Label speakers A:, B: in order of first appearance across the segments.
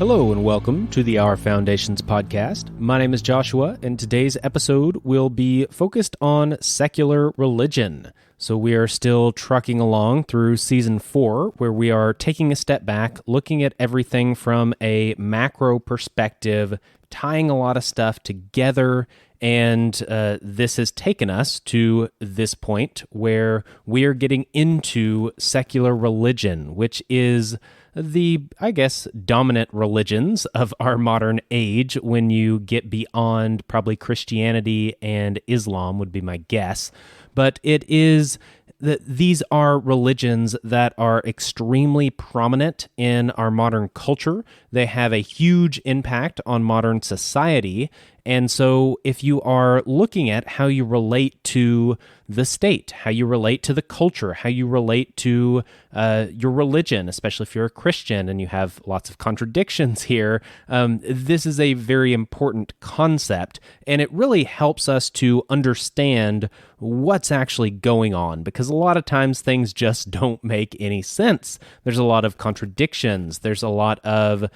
A: Hello and welcome to the Our Foundations podcast. My name is Joshua, and today's episode will be focused on secular religion. So we are still trucking along through season 4, where we are taking a step back, looking at everything from a macro perspective, tying a lot of stuff together, and this has taken us to this point where we are getting into secular religion, which is the, I guess, dominant religions of our modern age when you get beyond probably Christianity and Islam would be my guess. But it is that these are religions that are extremely prominent in our modern culture. They have a huge impact on modern society. And so if you are looking at how you relate to the state, how you relate to the culture, how you relate to your religion, especially if you're a Christian and you have lots of contradictions here, this is a very important concept, and it really helps us to understand what's actually going on, because a lot of times things just don't make any sense. There's a lot of contradictions. There's a lot of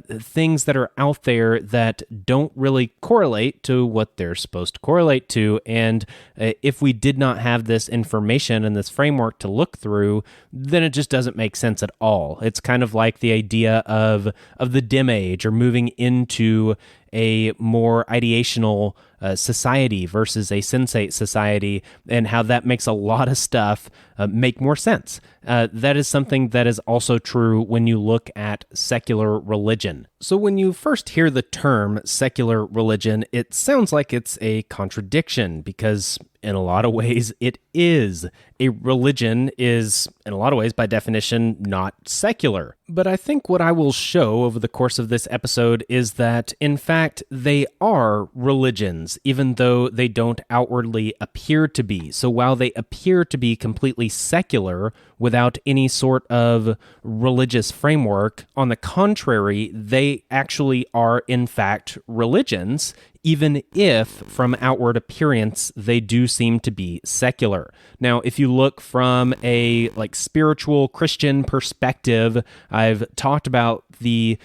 A: things that are out there that don't really correlate to what they're supposed to correlate to, and if we did not have this information and this framework to look through, then it just doesn't make sense at all. It's kind of like the idea of the dim age, or moving into a more ideational society versus a sensate society, and how that makes a lot of stuff make more sense. That is something that is also true when you look at secular religion. So when you first hear the term secular religion, it sounds like it's a contradiction, because in a lot of ways it is. A religion is, in a lot of ways, by definition, not secular. But I think what I will show over the course of this episode is that, in fact, they are religions, even though they don't outwardly appear to be. So while they appear to be completely secular without any sort of religious framework, on the contrary, they actually are, in fact, religions, even if from outward appearance they do seem to be secular. Now, if you look from a spiritual Christian perspective, I've talked about the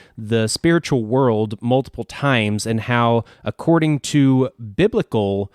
A: spiritual world multiple times, and how, according to biblical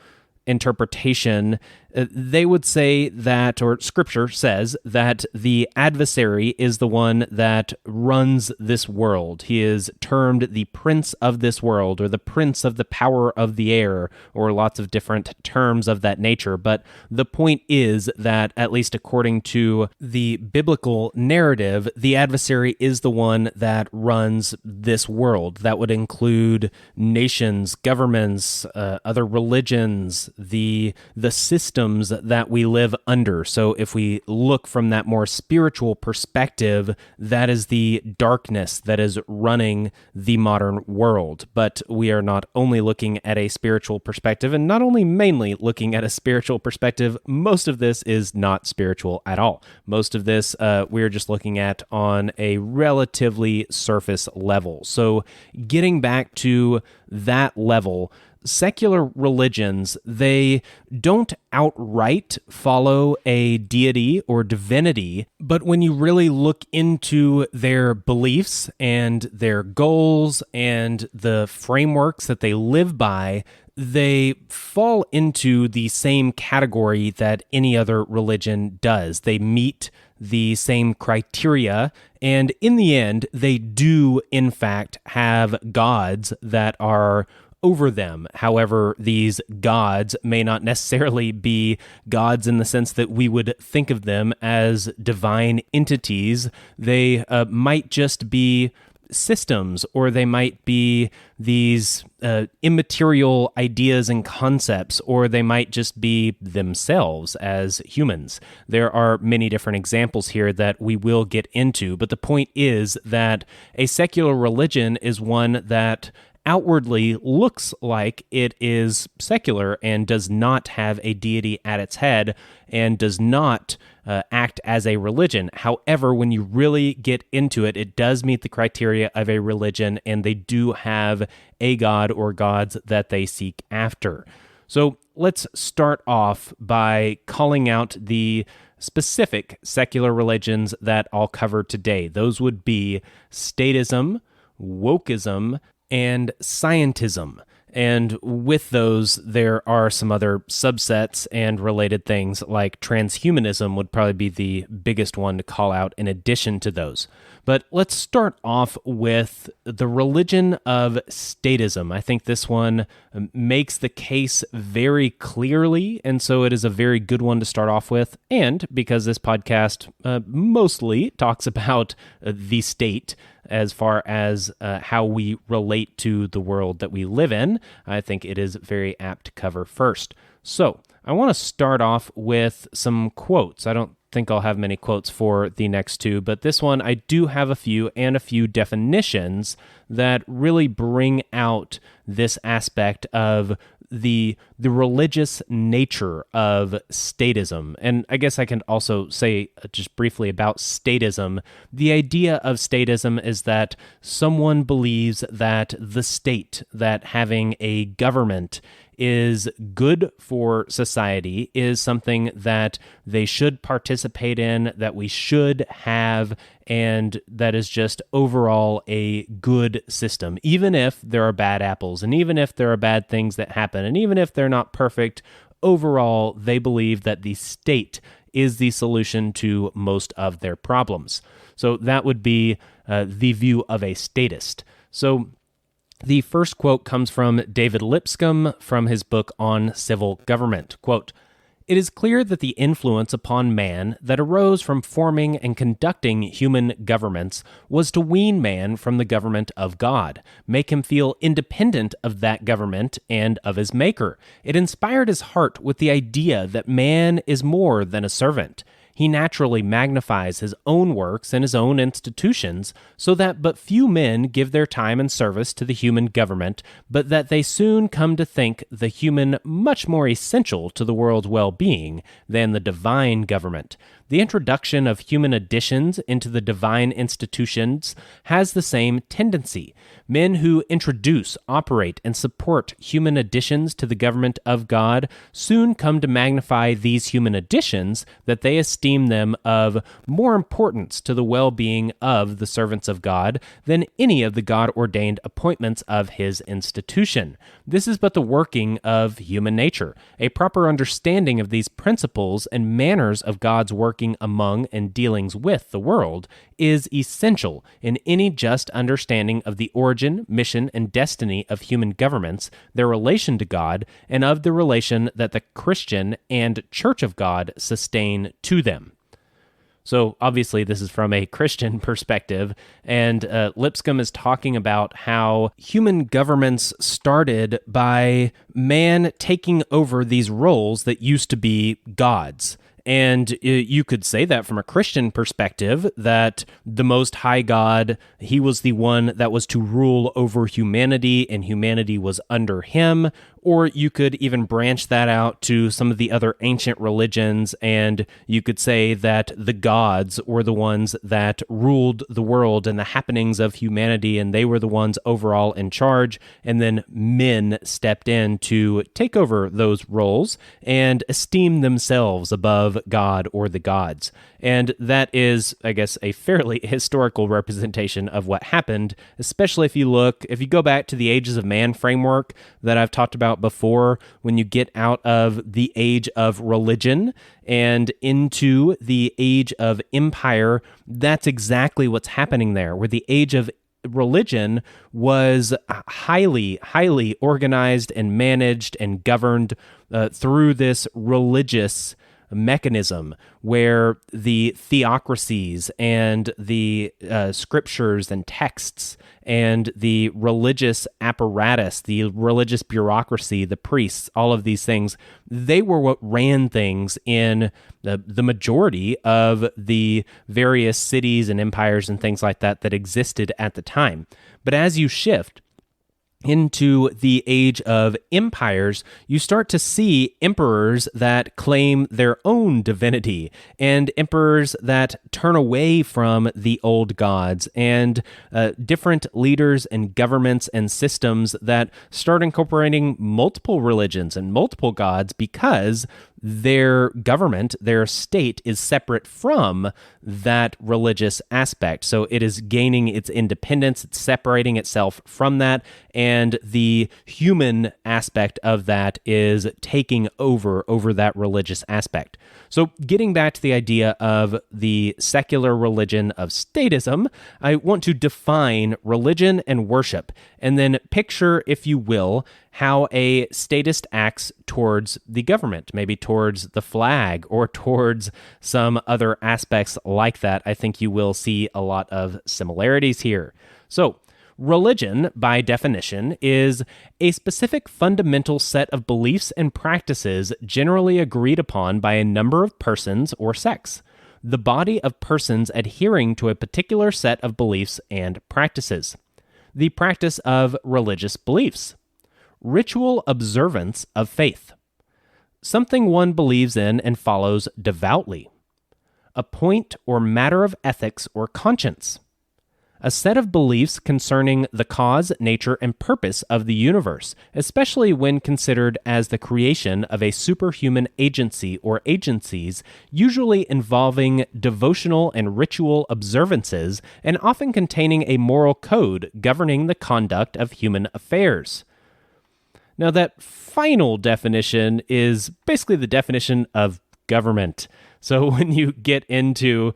A: interpretation, they would say that, or Scripture says, that the adversary is the one that runs this world. He is termed the prince of this world, or the prince of the power of the air, or lots of different terms of that nature. But the point is that, at least according to the biblical narrative, the adversary is the one that runs this world. That would include nations, governments, other religions, the system that we live under. So if we look from that more spiritual perspective, that is the darkness that is running the modern world. But we are not only looking at a spiritual perspective, and not only mainly looking at a spiritual perspective, most of this is not spiritual at all. Most of this we're just looking at on a relatively surface level. So getting back to that level, secular religions, they don't outright follow a deity or divinity, but when you really look into their beliefs and their goals and the frameworks that they live by, they fall into the same category that any other religion does. They meet the same criteria, and in the end, they do, in fact, have gods that are over them. However, these gods may not necessarily be gods in the sense that we would think of them as divine entities. They might just be systems, or they might be these immaterial ideas and concepts, or they might just be themselves as humans. There are many different examples here that we will get into, but the point is that a secular religion is one that outwardly looks like it is secular and does not have a deity at its head and does not act as a religion. However, when you really get into it, it does meet the criteria of a religion, and they do have a god or gods that they seek after. So let's start off by calling out the specific secular religions that I'll cover today. Those would be Statism, wokeism, and scientism. And with those, there are some other subsets and related things, like transhumanism would probably be the biggest one to call out in addition to those. But let's start off with the religion of statism. I think this one makes the case very clearly, and so it is a very good one to start off with. And because this podcast mostly talks about the state, as far as how we relate to the world that we live in, I think it is very apt to cover first. So I want to start off with some quotes. I don't think I'll have many quotes for the next two, but this one I do have a few, and a few definitions that really bring out this aspect of the religious nature of statism. And I guess I can also say just briefly about statism. The idea of statism is that someone believes that the state, that having a government is good for society, is something that they should participate in, that we should have, and that is just overall a good system, even if there are bad apples, and even if there are bad things that happen, and even if they're not perfect. Overall, they believe that the state is the solution to most of their problems. So that would be the view of a statist. So the first quote comes from David Lipscomb from his book on civil government. Quote, "It is clear that the influence upon man that arose from forming and conducting human governments was to wean man from the government of God, make him feel independent of that government and of his maker. It inspired his heart with the idea that man is more than a servant. He naturally magnifies his own works and his own institutions, so that but few men give their time and service to the human government, but that they soon come to think the human much more essential to the world's well-being than the divine government. The introduction of human additions into the divine institutions has the same tendency. Men who introduce, operate, and support human additions to the government of God soon come to magnify these human additions, that they esteem them of more importance to the well-being of the servants of God than any of the God-ordained appointments of his institution. This is but the working of human nature. A proper understanding of these principles and manners of God's working among and dealings with the world is essential in any just understanding of the origin, mission, and destiny of human governments, their relation to God, and of the relation that the Christian and Church of God sustain to them." So obviously this is from a Christian perspective, and Lipscomb is talking about how human governments started by man taking over these roles that used to be God's. And you could say that from a Christian perspective, that the Most High God, he was the one that was to rule over humanity, and humanity was under him. Or you could even branch that out to some of the other ancient religions, and you could say that the gods were the ones that ruled the world and the happenings of humanity, and they were the ones overall in charge, and then men stepped in to take over those roles and esteem themselves above God or the gods. And that is, I guess, a fairly historical representation of what happened, especially if you go back to the Ages of Man framework that I've talked about before. When you get out of the age of religion and into the age of empire, that's exactly what's happening there, where the age of religion was highly organized and managed and governed through this religious mechanism, where the theocracies and the scriptures and texts and the religious apparatus, the religious bureaucracy, the priests, all of these things, they were what ran things in the majority of the various cities and empires and things like that that existed at the time. But as you shift into the age of empires, you start to see emperors that claim their own divinity, and emperors that turn away from the old gods, and different leaders and governments and systems that start incorporating multiple religions and multiple gods, because their government, their state, is separate from that religious aspect. So it is gaining its independence, it's separating itself from that, and the human aspect of that is taking over that religious aspect. So getting back to the idea of the secular religion of statism, I want to define religion and worship, and then picture, if you will, how a statist acts towards the government, maybe towards the flag or towards some other aspects like that. I think you will see a lot of similarities here. So, religion, by definition, is a specific fundamental set of beliefs and practices generally agreed upon by a number of persons or sects. The body of persons adhering to a particular set of beliefs and practices. The practice of religious beliefs. Ritual observance of faith. Something one believes in and follows devoutly. A point or matter of ethics or conscience. A set of beliefs concerning the cause, nature, and purpose of the universe, especially when considered as the creation of a superhuman agency or agencies, usually involving devotional and ritual observances, and often containing a moral code governing the conduct of human affairs. Now, that final definition is basically the definition of government. So when you get into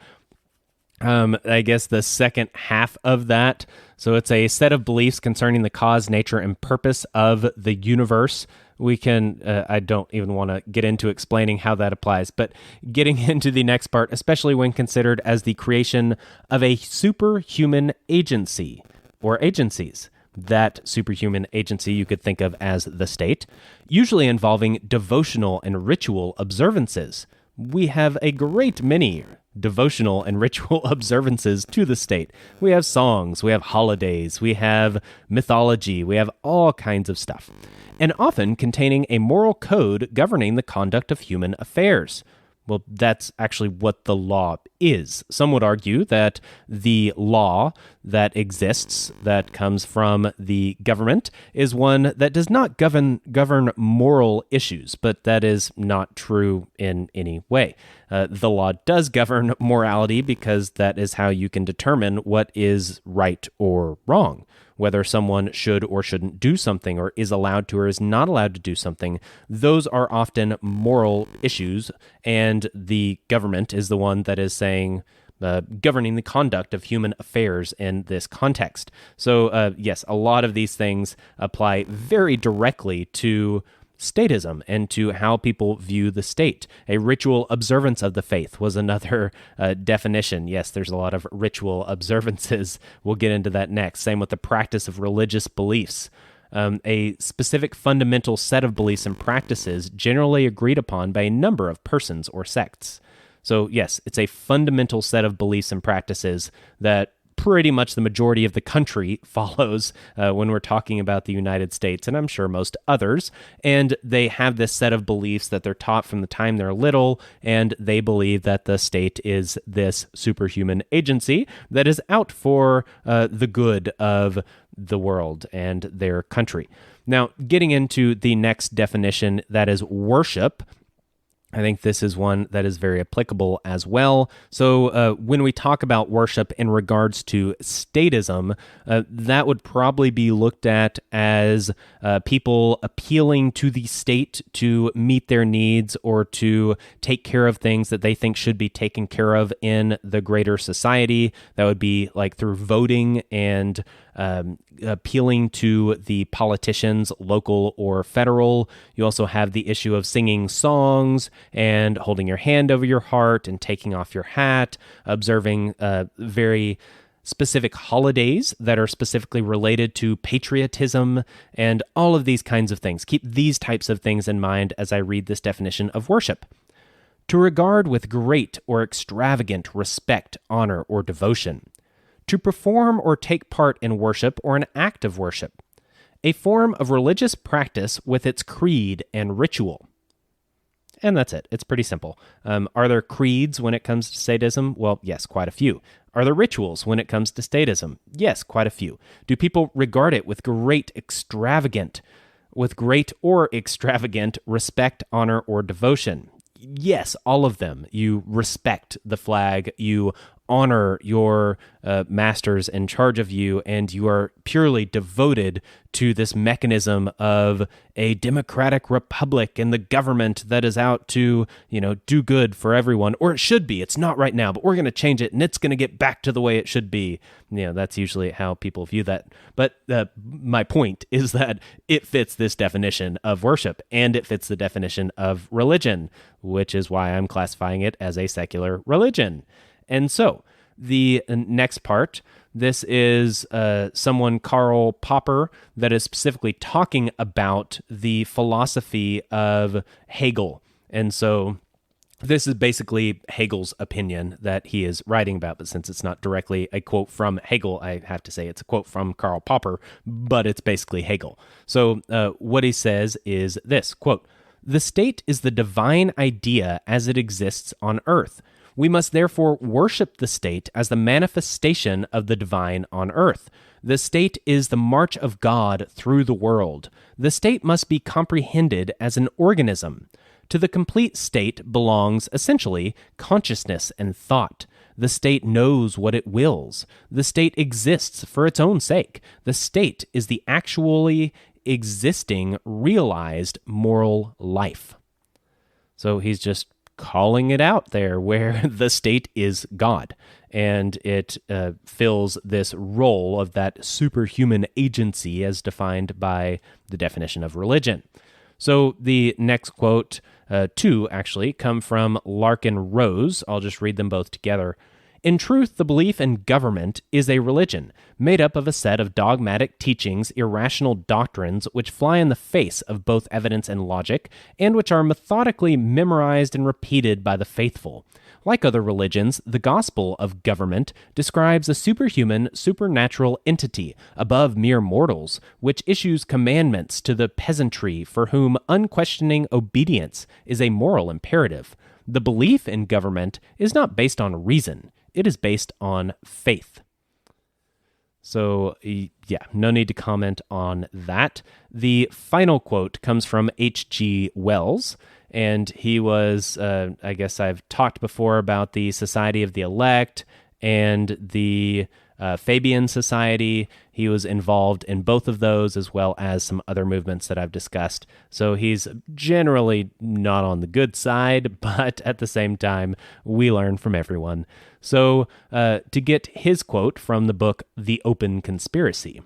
A: I guess the second half of that. So it's a set of beliefs concerning the cause, nature, and purpose of the universe. We can, I don't even want to get into explaining how that applies, but getting into the next part, especially when considered as the creation of a superhuman agency or agencies. That superhuman agency you could think of as the state, usually involving devotional and ritual observances. We have a great many devotional and ritual observances to the state. We have songs, we have holidays, we have mythology, we have all kinds of stuff, and often containing a moral code governing the conduct of human affairs. Well, that's actually what the law is. Some would argue that the law that exists, that comes from the government, is one that does not govern moral issues, but that is not true in any way. The law does govern morality because that is how you can determine what is right or wrong. Whether someone should or shouldn't do something, or is allowed to or is not allowed to do something, those are often moral issues, and the government is the one that is saying, governing the conduct of human affairs in this context. So, yes, a lot of these things apply very directly to statism and to how people view the state. A ritual observance of the faith was another definition. Yes, there's a lot of ritual observances. We'll get into that next. Same with the practice of religious beliefs. A specific fundamental set of beliefs and practices generally agreed upon by a number of persons or sects. So yes, it's a fundamental set of beliefs and practices that pretty much the majority of the country follows when we're talking about the United States, and I'm sure most others. And they have this set of beliefs that they're taught from the time they're little, and they believe that the state is this superhuman agency that is out for the good of the world and their country. Now, getting into the next definition, that is worship. I think this is one that is very applicable as well. So when we talk about worship in regards to statism, that would probably be looked at as people appealing to the state to meet their needs or to take care of things that they think should be taken care of in the greater society. That would be like through voting and appealing to the politicians, local or federal. You also have the issue of singing songs and holding your hand over your heart and taking off your hat, observing very specific holidays that are specifically related to patriotism, and all of these kinds of things. Keep these types of things in mind as I read this definition of worship. To regard with great or extravagant respect, honor, or devotion. To perform or take part in worship or an act of worship. A form of religious practice with its creed and ritual. And that's it. It's pretty simple. Are there creeds when it comes to statism? Well, yes, quite a few. Are there rituals when it comes to statism? Yes, quite a few. Do people regard it with great or extravagant respect, honor, or devotion? yes, all of them. You respect the flag, you honor your masters in charge of you, and you are purely devoted to this mechanism of a democratic republic and the government that is out to, do good for everyone, or it should be. It's not right now, but we're going to change it, and it's going to get back to the way it should be. That's usually how people view that. But my point is that it fits this definition of worship, and it fits the definition of religion, which is why I'm classifying it as a secular religion. And so the next part, this is someone, Karl Popper, that is specifically talking about the philosophy of Hegel. And so this is basically Hegel's opinion that he is writing about, but since it's not directly a quote from Hegel, I have to say it's a quote from Karl Popper, but it's basically Hegel. So what he says is this, quote, "The state is the divine idea as it exists on earth. We must therefore worship the state as the manifestation of the divine on earth. The state is the march of God through the world. The state must be comprehended as an organism. To the complete state belongs, essentially, consciousness and thought. The state knows what it wills. The state exists for its own sake. The state is the actually existing, realized moral life." So he's just calling it out there, where the state is God, and it fills this role of that superhuman agency as defined by the definition of religion. So the next quote, two actually, come from Larkin Rose. I'll just read them both together. "In truth, the belief in government is a religion, made up of a set of dogmatic teachings, irrational doctrines which fly in the face of both evidence and logic, and which are methodically memorized and repeated by the faithful. Like other religions, the gospel of government describes a superhuman, supernatural entity, above mere mortals, which issues commandments to the peasantry for whom unquestioning obedience is a moral imperative. The belief in government is not based on reason. It is based on faith." So, yeah, no need to comment on that. The final quote comes from H.G. Wells, and he was, I guess I've talked before about the Society of the Elect and the Fabian Society. He was involved in both of those, as well as some other movements that I've discussed. So he's generally not on the good side, but at the same time, we learn from everyone. So to get his quote from the book The Open Conspiracy.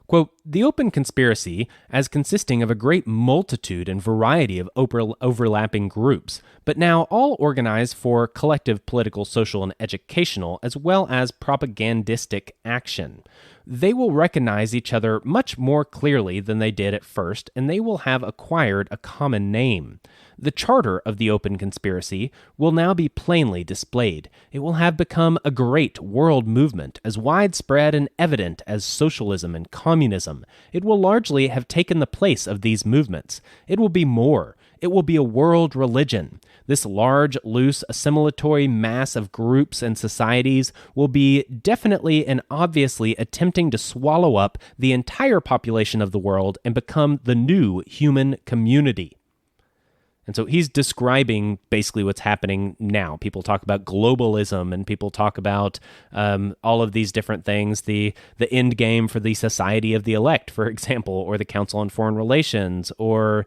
A: Quote, "The open conspiracy, as consisting of a great multitude and variety of overlapping groups, but now all organized for collective political, social, and educational, as well as propagandistic action. They will recognize each other much more clearly than they did at first, and they will have acquired a common name. The charter of the open conspiracy will now be plainly displayed. It will have become a great world movement, as widespread and evident as socialism and communism. It will largely have taken the place of these movements. It will be more. It will be a world religion. This large, loose, assimilatory mass of groups and societies will be definitely and obviously attempting to swallow up the entire population of the world and become the new human community." And so he's describing basically what's happening now. People talk about globalism, and people talk about all of these different things, the end game for the Society of the Elect, for example, or the Council on Foreign Relations, or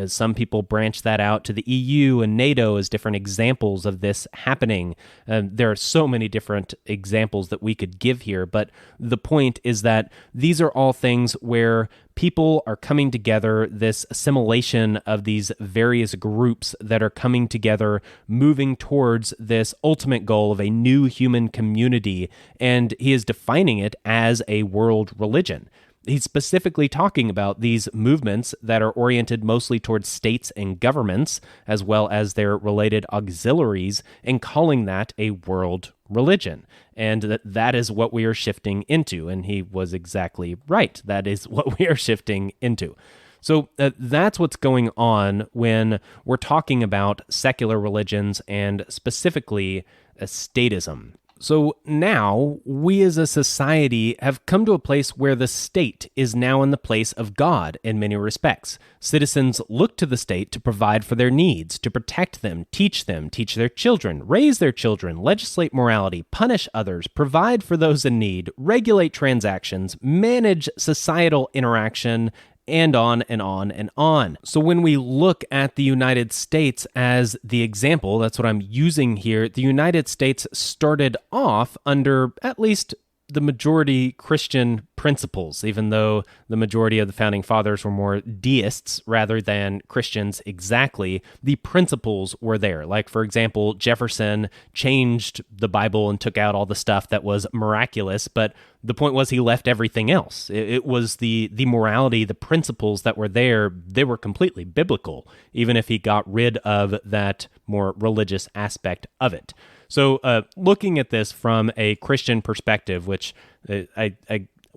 A: some people branch that out to the EU and NATO as different examples of this happening. There are so many different examples that we could give here, but the point is that these are all things where people are coming together, this assimilation of these various groups that are coming together, moving towards this ultimate goal of a new human community, and he is defining it as a world religion. He's specifically talking about these movements that are oriented mostly towards states and governments, as well as their related auxiliaries, and calling that a world religion. And that is what we are shifting into. And he was exactly right. That is what we are shifting into. So that's what's going on when we're talking about secular religions and specifically statism. So now we as a society have come to a place where the state is now in the place of God in many respects. Citizens look to the state to provide for their needs, to protect them, teach their children, raise their children, legislate morality, punish others, provide for those in need, regulate transactions, manage societal interaction, and on and on and on. So when we look at the United States as the example, that's what I'm using here, the United States started off under at least the majority Christian principles, even though the majority of the founding fathers were more deists rather than Christians exactly. The principles were there. Like, for example, Jefferson changed the Bible and took out all the stuff that was miraculous, but the point was he left everything else. It was the morality, the principles that were there, they were completely biblical, even if he got rid of that more religious aspect of it. So looking at this from a Christian perspective, which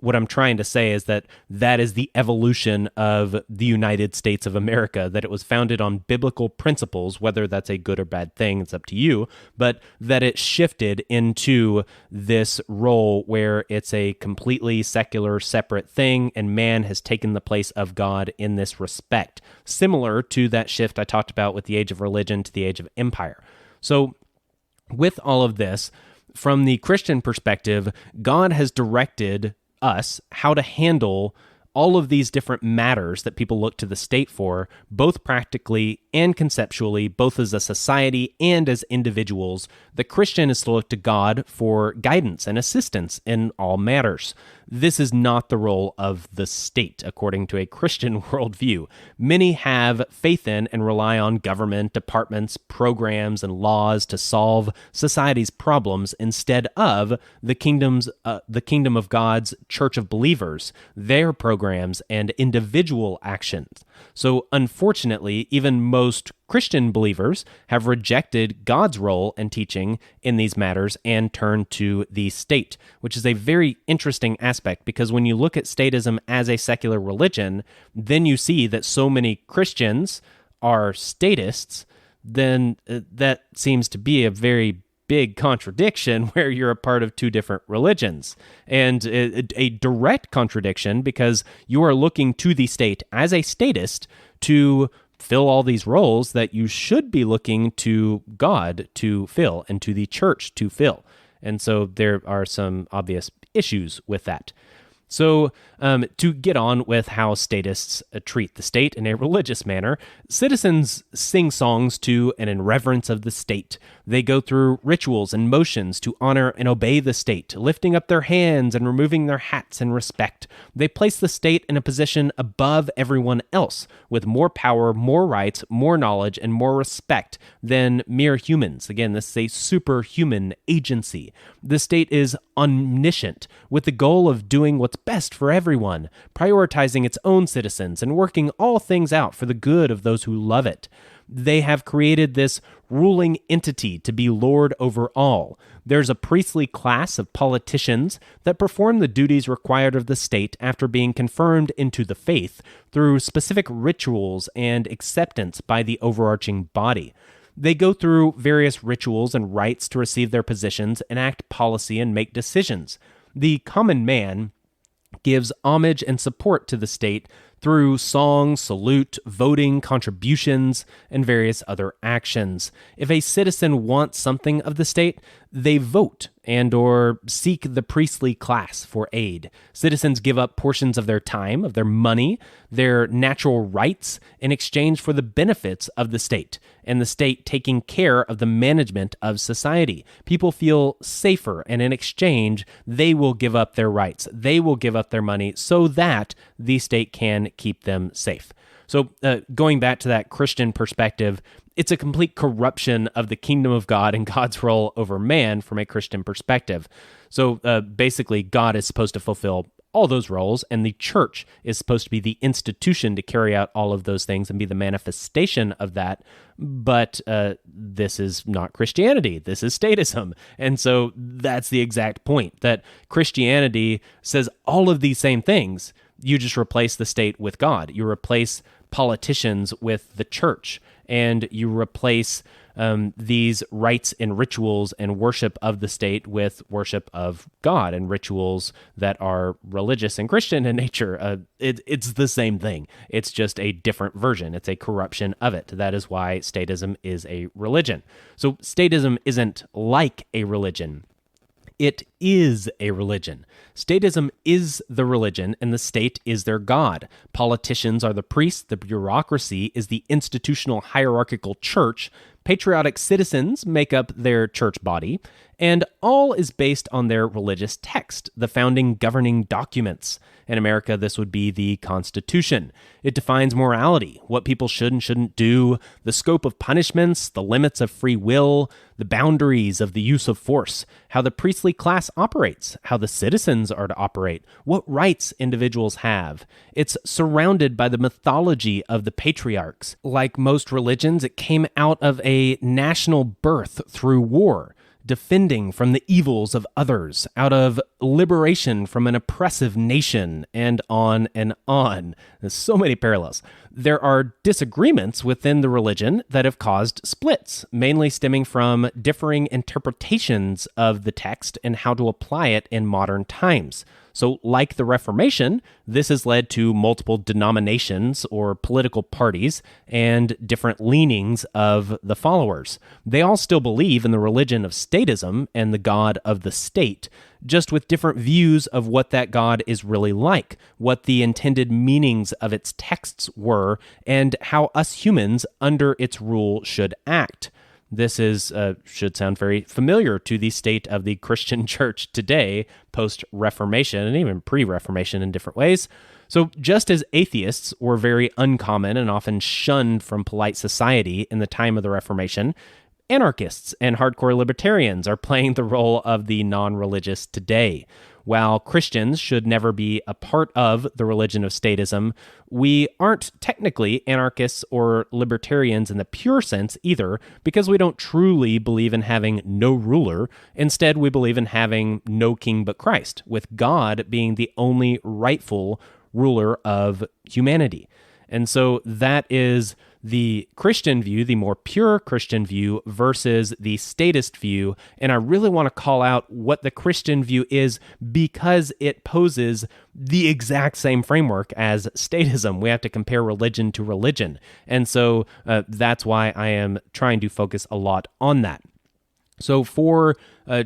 A: what I'm trying to say is that is the evolution of the United States of America, that it was founded on biblical principles. Whether that's a good or bad thing, it's up to you, but that it shifted into this role where it's a completely secular, separate thing, and man has taken the place of God in this respect, similar to that shift I talked about with the age of religion to the age of empire. So with all of this, from the Christian perspective, God has directed us how to handle all of these different matters that people look to the state for, both practically and conceptually, both as a society and as individuals. The Christian is to look to God for guidance and assistance in all matters. This is not the role of the state, according to a Christian worldview. Many have faith in and rely on government, departments, programs, and laws to solve society's problems instead of the kingdom of God's church of believers, their programs, and individual actions. So unfortunately, even most Christian believers have rejected God's role and teaching in these matters and turned to the state, which is a very interesting aspect, because when you look at statism as a secular religion, then you see that so many Christians are statists. Then that seems to be a very big contradiction where you're a part of two different religions, and a direct contradiction because you are looking to the state as a statist to fill all these roles that you should be looking to God to fill and to the church to fill. And so there are some obvious issues with that. So to get on with how statists treat the state in a religious manner, citizens sing songs to and in reverence of the state. They go through rituals and motions to honor and obey the state, lifting up their hands and removing their hats in respect. They place the state in a position above everyone else, with more power, more rights, more knowledge, and more respect than mere humans. Again, this is a superhuman agency. The state is omniscient, with the goal of doing what's best for everyone, prioritizing its own citizens and working all things out for the good of those who love it. They have created this ruling entity to be lord over all. There's a priestly class of politicians that perform the duties required of the state after being confirmed into the faith through specific rituals and acceptance by the overarching body. They go through various rituals and rites to receive their positions, enact policy, and make decisions. The common man gives homage and support to the state through song, salute, voting, contributions, and various other actions. If a citizen wants something of the state, they vote and or seek the priestly class for aid. Citizens give up portions of their time, of their money, their natural rights in exchange for the benefits of the state, and the state taking care of the management of society. People feel safer, and in exchange, they will give up their rights. They will give up their money so that the state can keep them safe. So going back to that Christian perspective, it's a complete corruption of the kingdom of God and God's role over man from a Christian perspective. So basically, God is supposed to fulfill all those roles, and the church is supposed to be the institution to carry out all of those things and be the manifestation of that. But this is not Christianity. This is statism. And so that's the exact point, that Christianity says all of these same things. You just replace the state with God. You replace politicians with the church, and you replace these rites and rituals and worship of the state with worship of God and rituals that are religious and Christian in nature. It's the same thing. It's just a different version. It's a corruption of it. That is why statism is a religion. So statism isn't like a religion. It is a religion. Statism is the religion, and the state is their god. Politicians are the priests, the bureaucracy is the institutional hierarchical church, patriotic citizens make up their church body, and all is based on their religious text, the founding governing documents. In America, this would be the Constitution. It defines morality, what people should and shouldn't do, the scope of punishments, the limits of free will, the boundaries of the use of force, how the priestly class operates, how the citizens are to operate, what rights individuals have. It's surrounded by the mythology of the patriarchs. Like most religions, it came out of a national birth through war, defending from the evils of others, out of liberation from an oppressive nation, and on and on. There's so many parallels. There are disagreements within the religion that have caused splits, mainly stemming from differing interpretations of the text and how to apply it in modern times. So, like the Reformation, this has led to multiple denominations or political parties and different leanings of the followers. They all still believe in the religion of statism and the God of the state, just with different views of what that God is really like, what the intended meanings of its texts were, and how us humans under its rule should act. This should sound very familiar to the state of the Christian church today, post-Reformation, and even pre-Reformation in different ways. So just as atheists were very uncommon and often shunned from polite society in the time of the Reformation, anarchists and hardcore libertarians are playing the role of the non-religious today. While Christians should never be a part of the religion of statism, we aren't technically anarchists or libertarians in the pure sense either, because we don't truly believe in having no ruler. Instead, we believe in having no king but Christ, with God being the only rightful ruler of humanity. And so that is the Christian view, the more pure Christian view versus the statist view. And I really want to call out what the Christian view is because it poses the exact same framework as statism. We have to compare religion to religion. And so that's why I am trying to focus a lot on that. So for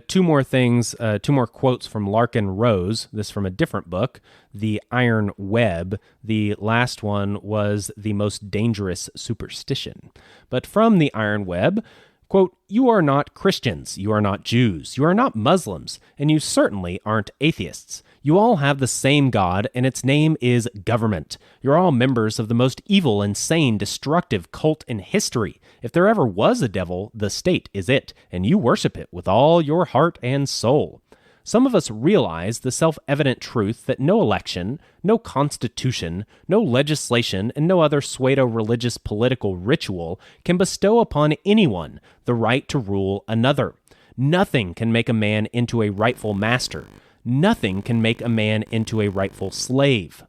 A: two more quotes from Larkin Rose, this from a different book, The Iron Web. The last one was The Most Dangerous Superstition. But from The Iron Web, quote, "You are not Christians, you are not Jews, you are not Muslims, and you certainly aren't atheists. You all have the same God, and its name is government. You're all members of the most evil, insane, destructive cult in history. If there ever was a devil, the state is it, and you worship it with all your heart and soul. Some of us realize the self-evident truth that no election, no constitution, no legislation, and no other pseudo-religious political ritual can bestow upon anyone the right to rule another. Nothing can make a man into a rightful master. Nothing can make a man into a rightful slave."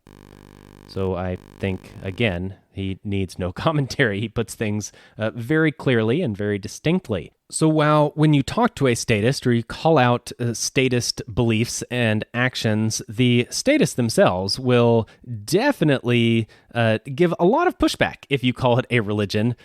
A: So I think, again, he needs no commentary. He puts things very clearly and very distinctly. So while when you talk to a statist or you call out statist beliefs and actions, the statists themselves will definitely give a lot of pushback if you call it a religion.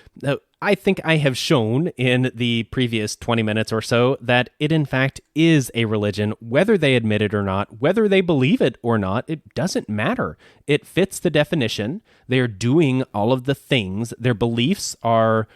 A: I think I have shown in the previous 20 minutes or so that it in fact is a religion, whether they admit it or not, whether they believe it or not, it doesn't matter. It fits the definition. They are doing all of the things. Their beliefs are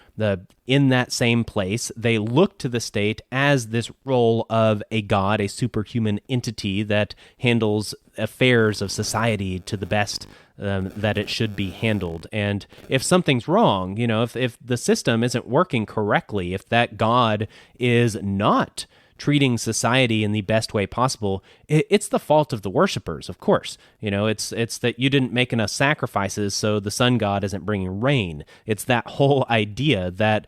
A: in that same place. They look to the state as this role of a god, a superhuman entity that handles affairs of society to the best that it should be handled. And if something's wrong, if the system isn't working correctly, if that god is not treating society in the best way possible, it's the fault of the worshipers, of course. It's that you didn't make enough sacrifices, so the sun god isn't bringing rain. It's that whole idea that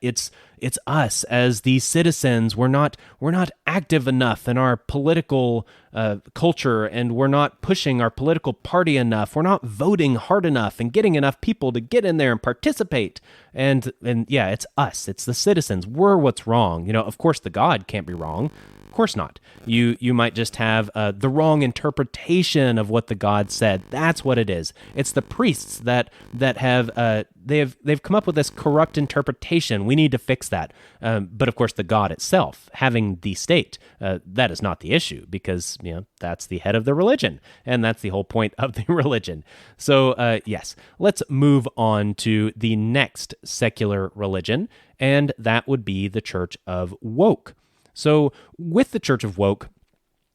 A: it's it's us as the citizens. We're not active enough in our political culture, and we're not pushing our political party enough. We're not voting hard enough and getting enough people to get in there and participate. And yeah, it's us. It's the citizens. We're what's wrong. Of course, the God can't be wrong. Of course not. You might just have the wrong interpretation of what the God said. That's what it is. It's the priests that have they've come up with this corrupt interpretation. We need to fix that. But of course, the God itself, having the state, that is not the issue, because that's the head of the religion, and that's the whole point of the religion. So yes, let's move on to the next secular religion, and that would be the Church of Woke. So with the Church of Woke,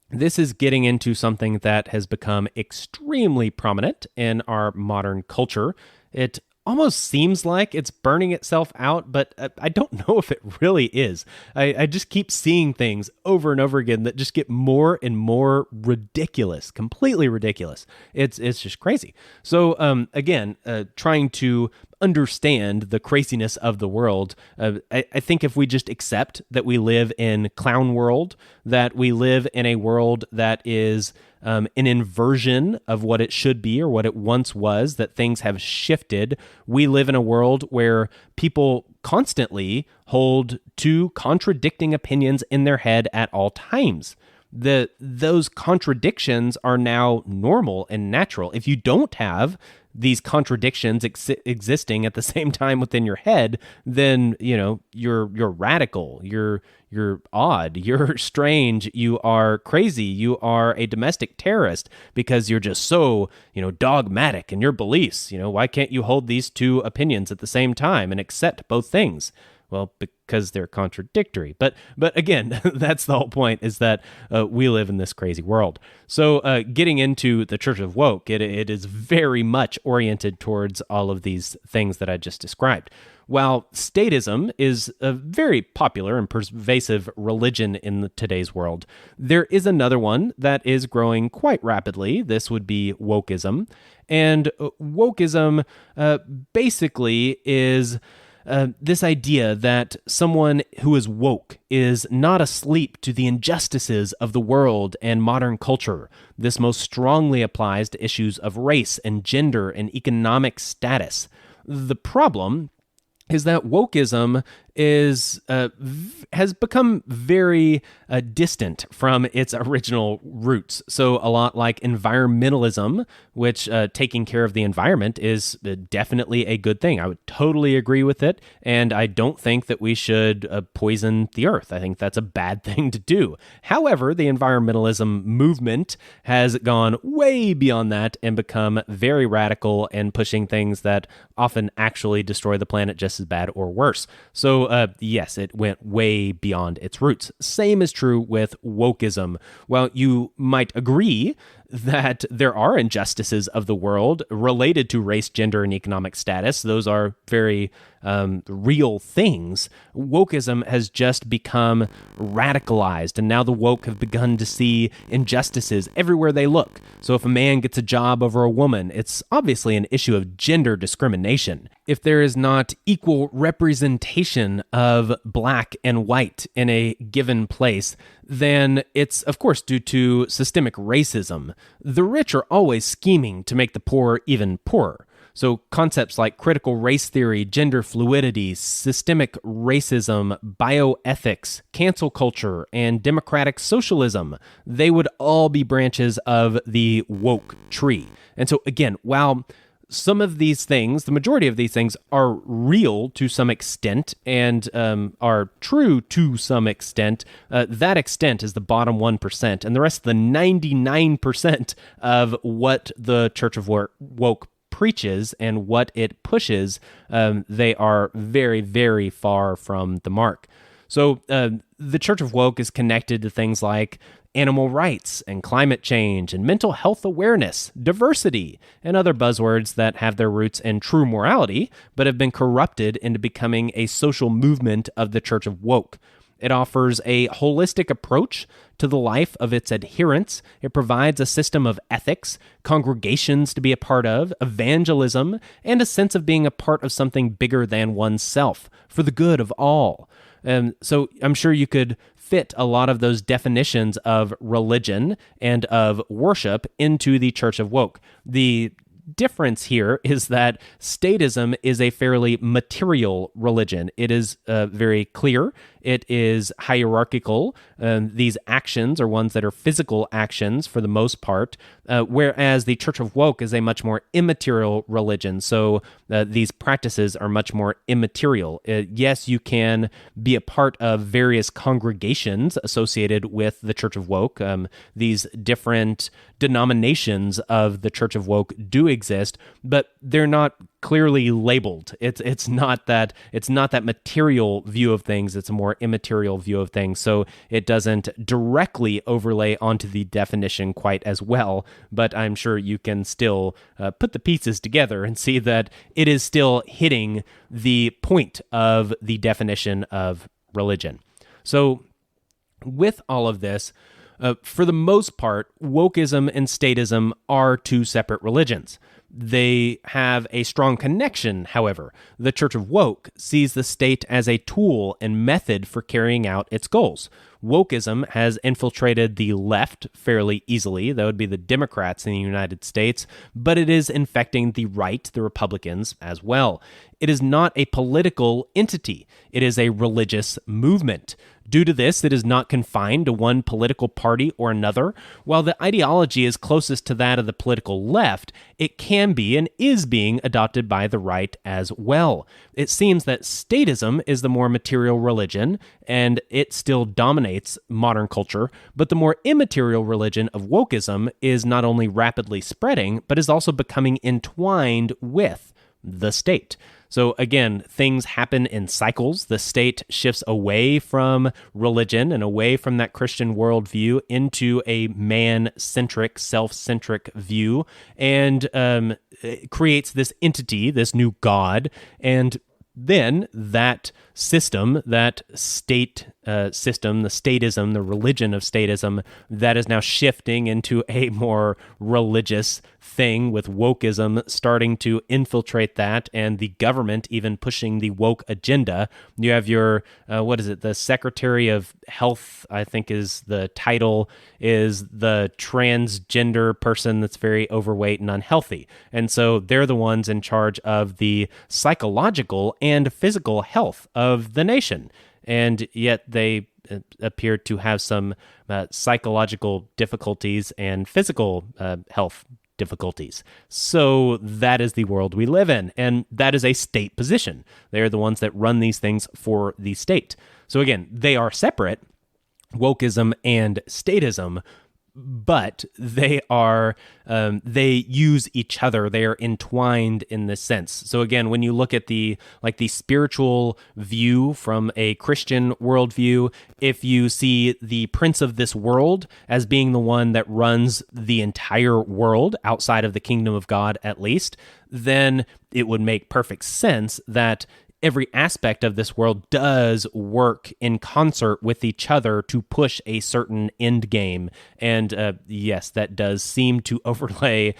A: this is getting into something that has become extremely prominent in our modern culture. It almost seems like it's burning itself out, but I don't know if it really is. I just keep seeing things over and over again that just get more and more ridiculous, completely ridiculous. It's just crazy. So again, trying to understand the craziness of the world, I think if we just accept that we live in clown world, that we live in a world that is an inversion of what it should be or what it once was, that things have shifted. We live in a world where people constantly hold two contradicting opinions in their head at all times. Those contradictions are now normal and natural. If you don't have these contradictions existing at the same time within your head, then you're radical, you're odd, you're strange, you are crazy, you are a domestic terrorist, because you're just so dogmatic in your beliefs. Why can't you hold these two opinions at the same time and accept both things? Well, because they're contradictory. But again, that's the whole point, is that we live in this crazy world. So getting into the Church of Woke, it is very much oriented towards all of these things that I just described. While statism is a very popular and pervasive religion in today's world, there is another one that is growing quite rapidly. This would be wokeism. And wokeism basically is this idea that someone who is woke is not asleep to the injustices of the world and modern culture. This most strongly applies to issues of race and gender and economic status. The problem is that wokeism has become very distant from its original roots. So a lot like environmentalism, which taking care of the environment is definitely a good thing. I would totally agree with it, and I don't think that we should poison the earth. I think that's a bad thing to do. However, the environmentalism movement has gone way beyond that and become very radical and pushing things that often actually destroy the planet just as bad or worse. So yes, it went way beyond its roots. Same is true with wokeism. While you might agree that there are injustices of the world related to race, gender, and economic status, those are very real things. Wokeism has just become radicalized, and now the woke have begun to see injustices everywhere they look. So if a man gets a job over a woman, it's obviously an issue of gender discrimination. If there is not equal representation of black and white in a given place, then it's, of course, due to systemic racism. The rich are always scheming to make the poor even poorer. So concepts like critical race theory, gender fluidity, systemic racism, bioethics, cancel culture, and democratic socialism, they would all be branches of the woke tree. And so again, while some of these things, the majority of these things, are real to some extent and are true to some extent, that extent is the bottom 1%, and the rest of the 99% of what the Church of Woke preaches and what it pushes, they are very, very far from the mark. So the Church of Woke is connected to things like animal rights and climate change and mental health awareness, diversity, and other buzzwords that have their roots in true morality, but have been corrupted into becoming a social movement of the Church of Woke. It offers a holistic approach to the life of its adherents. It provides a system of ethics, congregations to be a part of, evangelism, and a sense of being a part of something bigger than oneself for the good of all. So I'm sure you could fit a lot of those definitions of religion and of worship into the Church of Woke. The difference here is that statism is a fairly material religion. It is very clear. It is hierarchical. These actions are ones that are physical actions for the most part, whereas the Church of Woke is a much more immaterial religion. So these practices are much more immaterial. Yes, you can be a part of various congregations associated with the Church of Woke. These different denominations of the Church of Woke do exist, but they're not clearly labeled. It's not that material view of things. It's a more immaterial view of things. So it doesn't directly overlay onto the definition quite as well. But I'm sure you can still put the pieces together and see that it is still hitting the point of the definition of religion. So with all of this, for the most part, wokeism and statism are two separate religions. They have a strong connection, however. The Church of Woke sees the state as a tool and method for carrying out its goals. Wokeism has infiltrated the left fairly easily. That would be the Democrats in the United States, but it is infecting the right, the Republicans, as well. It is not a political entity. It is a religious movement. Due to this, it is not confined to one political party or another. While the ideology is closest to that of the political left, it can be and is being adopted by the right as well. It seems that statism is the more material religion, and it still dominates modern culture, but the more immaterial religion of wokeism is not only rapidly spreading, but is also becoming entwined with the state. So again, things happen in cycles. The state shifts away from religion and away from that Christian worldview into a man-centric, self-centric view, and creates this entity, this new god, and then that system, that state system, the statism, the religion of statism, that is now shifting into a more religious thing, with wokeism starting to infiltrate that, and the government even pushing the woke agenda. You have your, the Secretary of Health, I think is the title, is the transgender person that's very overweight and unhealthy. And so they're the ones in charge of the psychological and physical health of the nation. And yet they appear to have some psychological difficulties and physical health difficulties. So that is the world we live in, and that is a state position. They're the ones that run these things for the state. So again, they are separate, wokeism and statism, but they are they use each other. They are entwined in this sense. So again, when you look at the spiritual view from a Christian worldview, if you see the prince of this world as being the one that runs the entire world outside of the kingdom of God, at least, then it would make perfect sense that every aspect of this world does work in concert with each other to push a certain end game. And yes, that does seem to overlay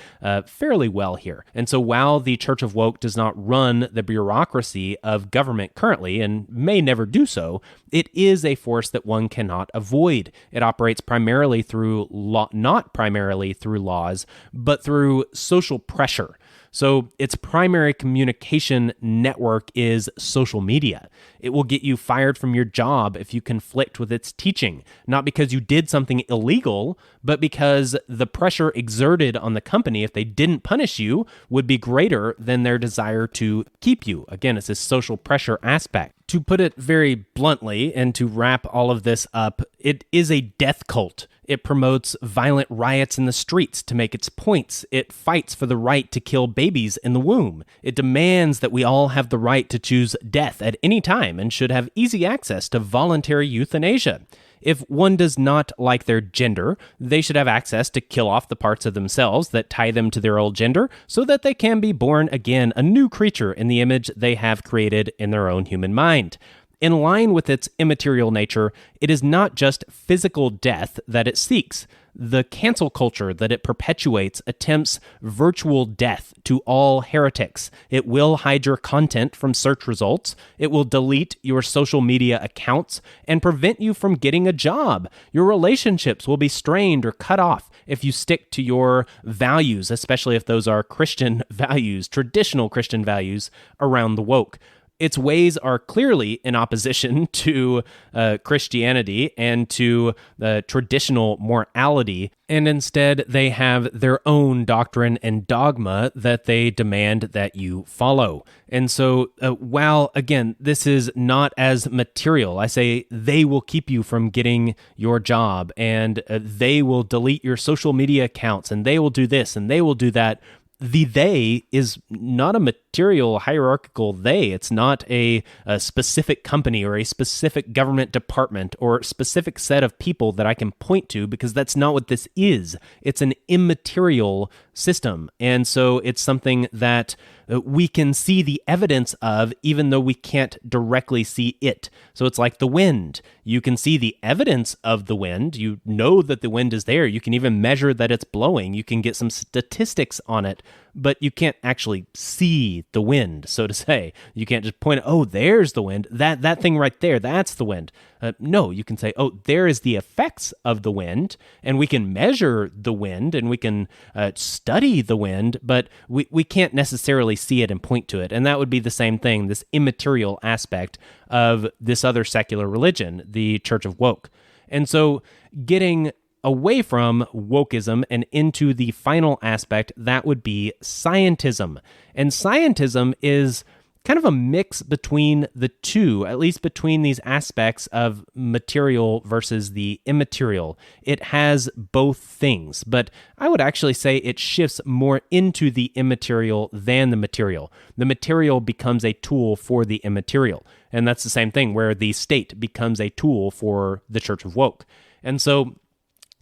A: fairly well here. And so while the Church of Woke does not run the bureaucracy of government currently, and may never do so, it is a force that one cannot avoid. It operates primarily through law, not primarily through laws, but through social pressure. So its primary communication network is social media. It will get you fired from your job if you conflict with its teaching, not because you did something illegal, but because the pressure exerted on the company, if they didn't punish you, would be greater than their desire to keep you. Again, it's this social pressure aspect. To put it very bluntly, and to wrap all of this up, it is a death cult. It promotes violent riots in the streets to make its points. It fights for the right to kill babies in the womb. It demands that we all have the right to choose death at any time and should have easy access to voluntary euthanasia. If one does not like their gender, they should have access to kill off the parts of themselves that tie them to their old gender so that they can be born again, a new creature in the image they have created in their own human mind. In line with its immaterial nature, it is not just physical death that it seeks. The cancel culture that it perpetuates attempts virtual death to all heretics. It will hide your content from search results. It will delete your social media accounts and prevent you from getting a job. Your relationships will be strained or cut off if you stick to your values, especially if those are Christian values, traditional Christian values around the woke. Its ways are clearly in opposition to Christianity and to traditional morality, and instead they have their own doctrine and dogma that they demand that you follow. And so while, again, this is not as material, I say they will keep you from getting your job, and they will delete your social media accounts, and they will do this, and they will do that. The they is not a material hierarchical they. It's not a specific company or a specific government department or specific set of people that I can point to, because that's not what this is. It's an immaterial system. And so it's something that we can see the evidence of, even though we can't directly see it. So it's like the wind. You can see the evidence of the wind. You know that the wind is there. You can even measure that it's blowing. You can get some statistics on it, but you can't actually see the wind, so to say. You can't just point, oh, there's the wind. That thing right there, that's the wind. No, you can say, oh, there is the effects of the wind, and we can measure the wind, and we can study the wind, but we can't necessarily see it and point to it. And that would be the same thing, this immaterial aspect of this other secular religion, the Church of Woke. And so getting away from wokeism and into the final aspect, that would be scientism. And scientism is kind of a mix between the two, at least between these aspects of material versus the immaterial. It has both things, but I would actually say it shifts more into the immaterial than the material. The material becomes a tool for the immaterial, and that's the same thing where the state becomes a tool for the Church of Woke. And so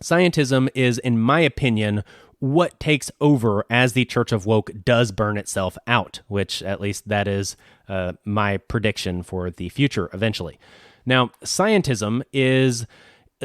A: scientism is, in my opinion, what takes over as the Church of Woke does burn itself out, which at least that is my prediction for the future eventually. Now, scientism is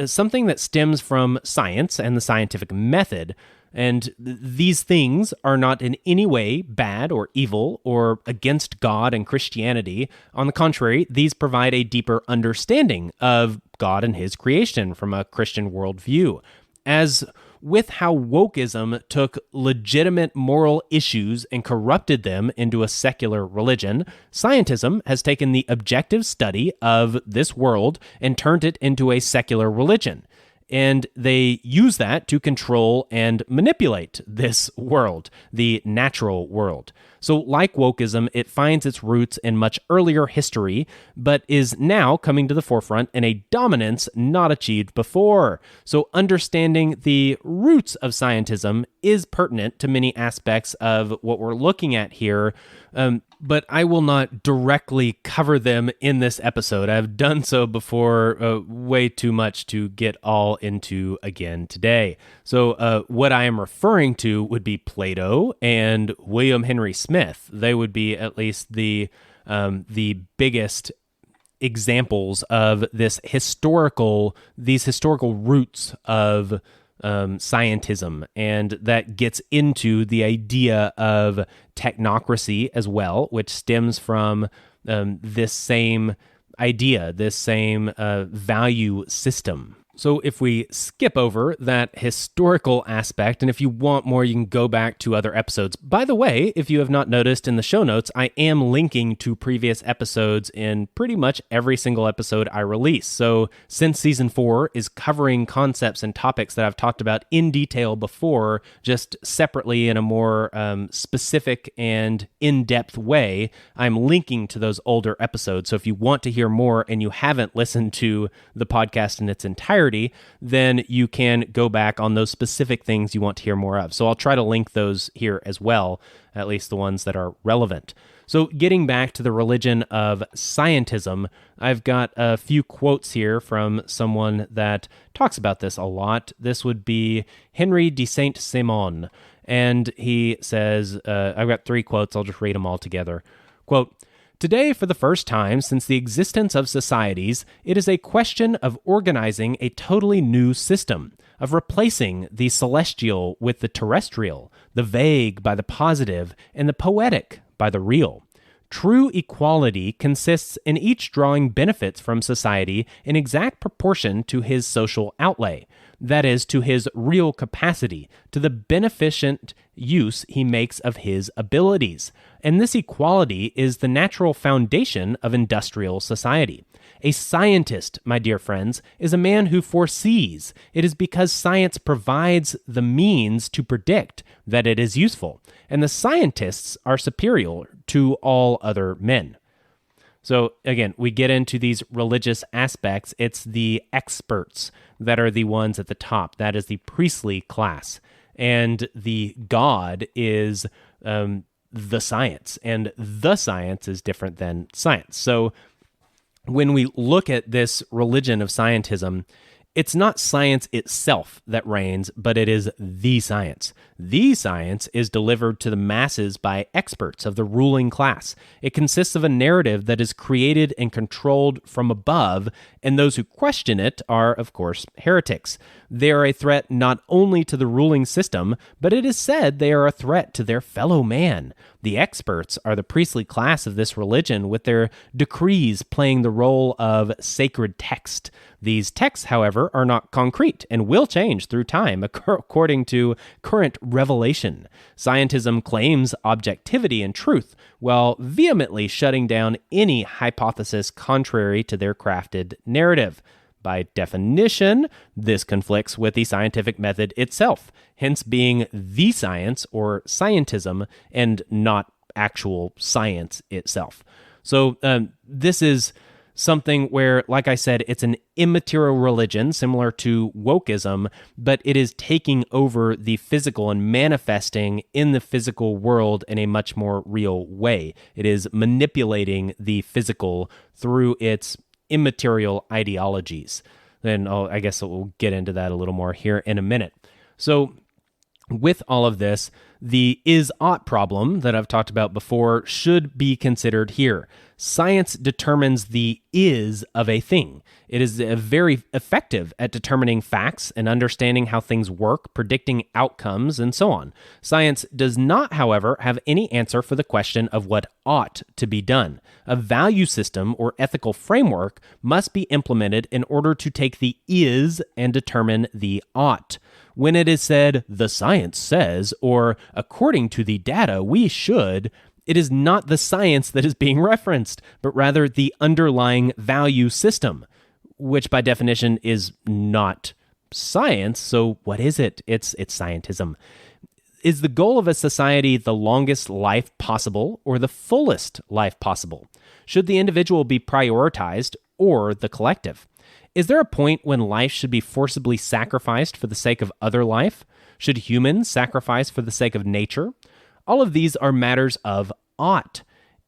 A: something that stems from science and the scientific method, and these things are not in any way bad or evil or against God and Christianity. On the contrary, these provide a deeper understanding of God and his creation from a Christian worldview. As with how wokeism took legitimate moral issues and corrupted them into a secular religion, scientism has taken the objective study of this world and turned it into a secular religion. And they use that to control and manipulate this world, the natural world. So like wokeism, it finds its roots in much earlier history, but is now coming to the forefront in a dominance not achieved before. So understanding the roots of scientism is pertinent to many aspects of what we're looking at here, but I will not directly cover them in this episode. I've done so before way too much to get all into again today. So what I am referring to would be Plato and William Henry Smith. They would be at least the biggest examples of these historical roots of scientism, and that gets into the idea of technocracy as well, which stems from this same idea, this same value system. So if we skip over that historical aspect, and if you want more, you can go back to other episodes. By the way, if you have not noticed in the show notes, I am linking to previous episodes in pretty much every single episode I release. So since season 4 is covering concepts and topics that I've talked about in detail before, just separately in a more specific and in-depth way, I'm linking to those older episodes. So if you want to hear more and you haven't listened to the podcast in its entirety, then you can go back on those specific things you want to hear more of. So I'll try to link those here as well, at least the ones that are relevant. So getting back to the religion of scientism, I've got a few quotes here from someone that talks about this a lot. This would be Henry de Saint-Simon, and he says, I've got 3 quotes, I'll just read them all together. Quote, Today, for the first time since the existence of societies, it is a question of organizing a totally new system, of replacing the celestial with the terrestrial, the vague by the positive, and the poetic by the real. True equality consists in each drawing benefits from society in exact proportion to his social outlay, that is, to his real capacity, to the beneficent use he makes of his abilities. And this equality is the natural foundation of industrial society. A scientist, my dear friends, is a man who foresees. It is because science provides the means to predict that it is useful, and the scientists are superior to all other men. So again, we get into these religious aspects. It's the experts that are the ones at the top. That is the priestly class. And the God is the science. And the science is different than science. So when we look at this religion of scientism, it's not science itself that reigns, but it is the science. The science is delivered to the masses by experts of the ruling class. It consists of a narrative that is created and controlled from above, and those who question it are, of course, heretics. They are a threat not only to the ruling system, but it is said they are a threat to their fellow man. The experts are the priestly class of this religion, with their decrees playing the role of sacred text. These texts, however, are not concrete and will change through time according to current revelation. Scientism claims objectivity and truth, while vehemently shutting down any hypothesis contrary to their crafted narrative. By definition, this conflicts with the scientific method itself, hence being the science or scientism and not actual science itself. So this is something where, like I said, it's an immaterial religion similar to wokeism, but it is taking over the physical and manifesting in the physical world in a much more real way. It is manipulating the physical through its immaterial ideologies. Then I guess we'll get into that a little more here in a minute. So with all of this, the is-ought problem that I've talked about before should be considered here. Science determines the is of a thing. It is very effective at determining facts and understanding how things work, predicting outcomes, and so on. Science does not, however, have any answer for the question of what ought to be done. A value system or ethical framework must be implemented in order to take the is and determine the ought. When it is said, the science says, or according to the data, we should, it is not the science that is being referenced, but rather the underlying value system, which by definition is not science. So what is it? It's scientism. Is the goal of a society the longest life possible or the fullest life possible? Should the individual be prioritized or the collective? Is there a point when life should be forcibly sacrificed for the sake of other life? Should humans sacrifice for the sake of nature? All of these are matters of ought.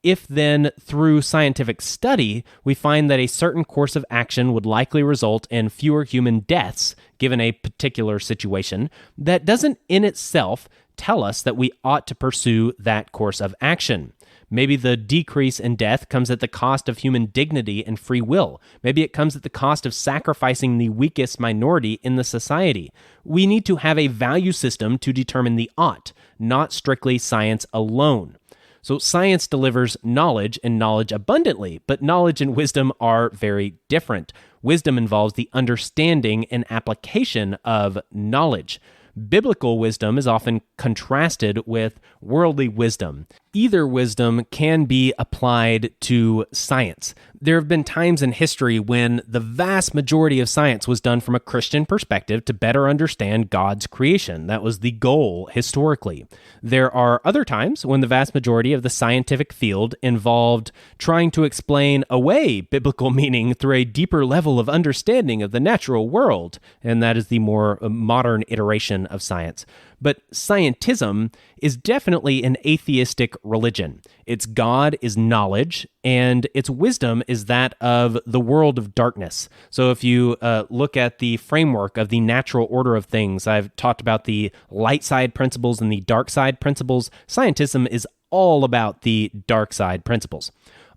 A: If then, through scientific study, we find that a certain course of action would likely result in fewer human deaths given a particular situation, that doesn't in itself tell us that we ought to pursue that course of action. Maybe the decrease in death comes at the cost of human dignity and free will. Maybe it comes at the cost of sacrificing the weakest minority in the society. We need to have a value system to determine the ought, not strictly science alone. So science delivers knowledge and knowledge abundantly, but knowledge and wisdom are very different. Wisdom involves the understanding and application of knowledge. Biblical wisdom is often contrasted with worldly wisdom. Either wisdom can be applied to science. There have been times in history when the vast majority of science was done from a Christian perspective to better understand God's creation. That was the goal historically. There are other times when the vast majority of the scientific field involved trying to explain away biblical meaning through a deeper level of understanding of the natural world, and that is the more modern iteration of science. But scientism is definitely an atheistic religion. Its God is knowledge, and its wisdom is that of the world of darkness. So if you look at the framework of the natural order of things, I've talked about the light side principles and the dark side principles. Scientism is all about the dark side principles.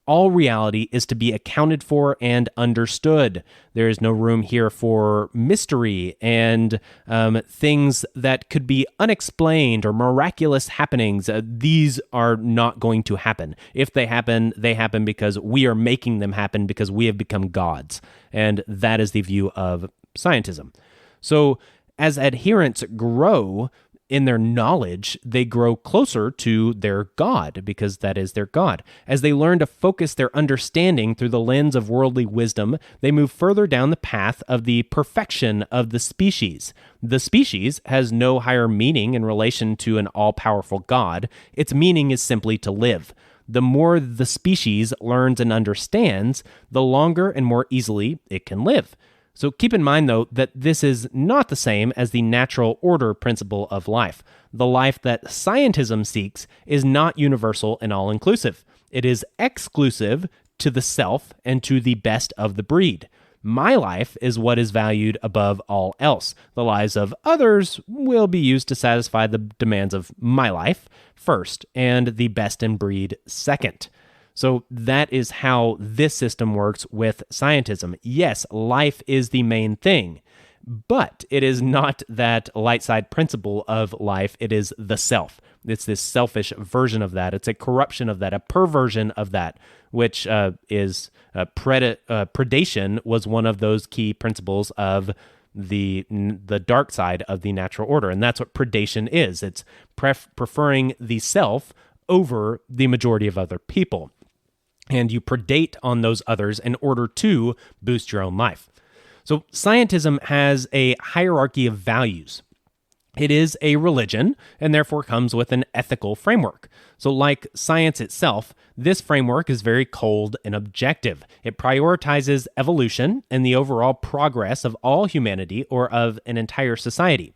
A: All reality is to be accounted for and understood. There is no room here for mystery and things that could be unexplained or miraculous happenings. These are not going to happen. If they happen because we are making them happen because we have become gods. And that is the view of scientism. So as adherents grow in their knowledge, they grow closer to their God because that is their God. As they learn to focus their understanding through the lens of worldly wisdom, they move further down the path of the perfection of the species. The species has no higher meaning in relation to an all-powerful God. Its meaning is simply to live. The more the species learns and understands, the longer and more easily it can live. So keep in mind, though, that this is not the same as the natural order principle of life. The life that scientism seeks is not universal and all-inclusive. It is exclusive to the self and to the best of the breed. My life is what is valued above all else. The lives of others will be used to satisfy the demands of my life first, and the best in breed second. So that is how this system works with scientism. Yes, life is the main thing, but it is not that light side principle of life. It is the self. It's this selfish version of that. It's a corruption of that, a perversion of that, which is predation was one of those key principles of the dark side of the natural order. And that's what predation is. It's preferring the self over the majority of other people. And you predate on those others in order to boost your own life. So scientism has a hierarchy of values. It is a religion and therefore comes with an ethical framework. So like science itself, this framework is very cold and objective. It prioritizes evolution and the overall progress of all humanity or of an entire society.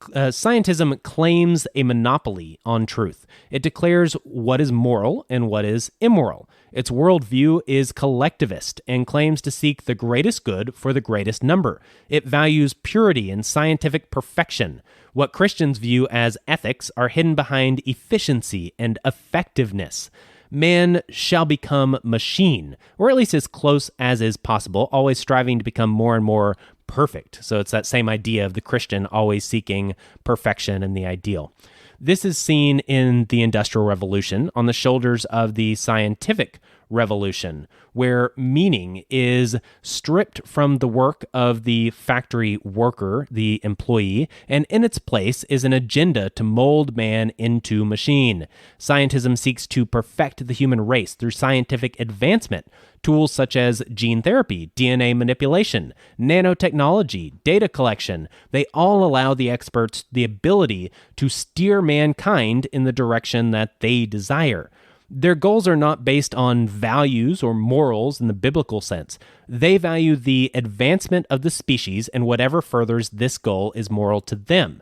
A: Scientism claims a monopoly on truth. It declares what is moral and what is immoral. Its worldview is collectivist and claims to seek the greatest good for the greatest number. It values purity and scientific perfection. What Christians view as ethics are hidden behind efficiency and effectiveness. Man shall become machine, or at least as close as is possible, always striving to become more and more perfect. So it's that same idea of the Christian always seeking perfection and the ideal. This is seen in the Industrial Revolution on the shoulders of the scientific revolution, where meaning is stripped from the work of the factory worker, the employee, and in its place is an agenda to mold man into machine. Scientism seeks to perfect the human race through scientific advancement. Tools such as gene therapy, DNA manipulation, nanotechnology, data collection, they all allow the experts the ability to steer mankind in the direction that they desire. Their goals are not based on values or morals in the biblical sense. They value the advancement of the species, and whatever furthers this goal is moral to them.